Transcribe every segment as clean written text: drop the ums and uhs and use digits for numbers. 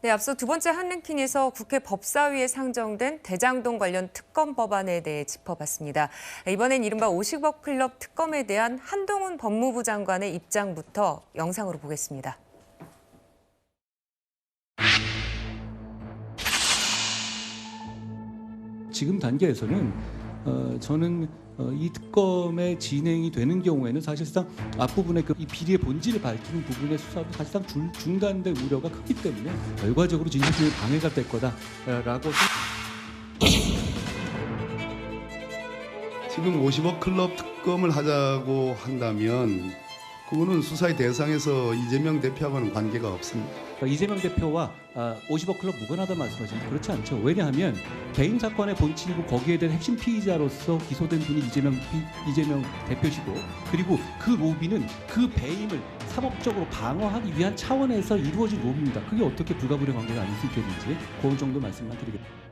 네, 앞서 두 번째 한랭킹에서 국회 법사위에 상정된 대장동 관련 특검 법안에 대해 짚어봤습니다. 이번엔 이른바 50억 클럽 특검에 대한 한동훈 법무부 장관의 입장부터 영상으로 보겠습니다. 지금 단계에서는 저는 이 특검의 진행이 되는 경우에는 사실상 앞부분의 이 비리의 본질을 밝히는 부분의 수사도 사실상 중단될 우려가 크기 때문에 결과적으로 진실에 방해가 될 거다라고. 지금 50억 클럽 특검을 하자고 한다면 그거는 수사의 대상에서 이재명 대표하고는 관계가 없습니다. 이재명 대표와 50억 클럽 무관하다 말씀하시는데 그렇지 않죠. 왜냐하면 개인 사건의 본질이고 거기에 대한 핵심 피의자로서 기소된 분이 이재명 대표시고, 그리고 그 로비는 그 배임을 상업적으로 방어하기 위한 차원에서 이루어진 로비입니다. 그게 어떻게 불가분의 관계가 아닐 수 있겠는지 그 정도 말씀만 드리겠습니다.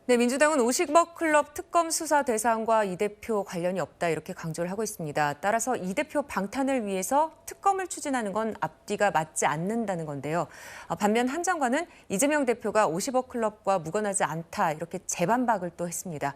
네, 민주당은 50억 클럽 특검 수사 대상과 이 대표 관련이 없다 이렇게 강조를 하고 있습니다. 따라서 이 대표 방탄을 위해서 특검을 추진하는 건 앞뒤가 맞지 않는다는 건데요. 반면 한 장관은 이재명 대표가 50억 클럽과 무관하지 않다 이렇게 재반박을 또 했습니다.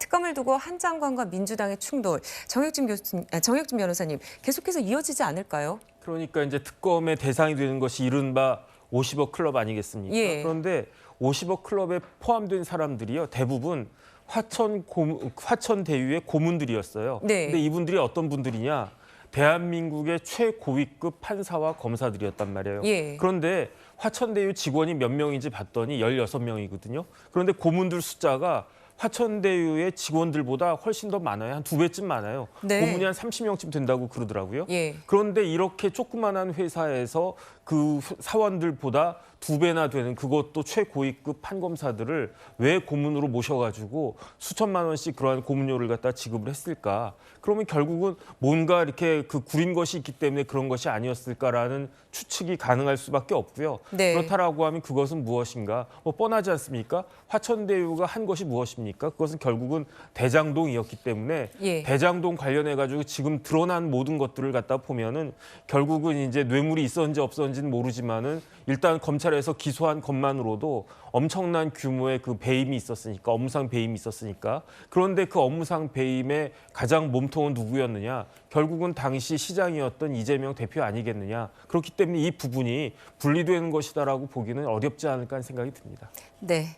특검을 두고 한 장관과 민주당의 충돌, 정혁진 변호사님 계속해서 이어지지 않을까요? 그러니까 이제 특검의 대상이 되는 것이 이른바 50억 클럽 아니겠습니까? 예. 그런데 50억 클럽에 포함된 사람들이요, 대부분 화천대유의 고문들이었어요. 네. 근데 이분들이 어떤 분들이냐? 대한민국의 최고위급 판사와 검사들이었단 말이에요. 예. 그런데 화천대유 직원이 몇 명인지 봤더니 16명이거든요. 그런데 고문들 숫자가 화천대유의 직원들보다 훨씬 더 많아요. 한 2배쯤 많아요. 네. 고문이 한 30명쯤 된다고 그러더라고요. 예. 그런데 이렇게 조그만한 회사에서 그 사원들보다 2배나 되는, 그것도 최고위급 판검사들을 왜 고문으로 모셔가지고 수천만 원씩 그러한 고문료를 갖다 지급을 했을까? 그러면 결국은 뭔가 이렇게 그 구린 것이 있기 때문에 그런 것이 아니었을까라는 추측이 가능할 수밖에 없고요. 네. 그렇다라고 하면 그것은 무엇인가? 뻔하지 않습니까? 화천대유가 한 것이 무엇입니까? 그것은 결국은 대장동이었기 때문에 예. 대장동 관련해가지고 지금 드러난 모든 것들을 갖다 보면은 결국은 이제 뇌물이 있었는지 없었는지는 모르지만은 일단 검찰에서 기소한 것만으로도 엄청난 규모의 그 배임이 있었으니까, 업무상 배임이 있었으니까. 그런데 그 업무상 배임의 가장 몸통은 누구였느냐? 결국은 당시 시장이었던 이재명 대표 아니겠느냐? 그렇기 때문에 이 부분이 분리되는 것이다라고 보기는 어렵지 않을까 하는 생각이 듭니다. 네.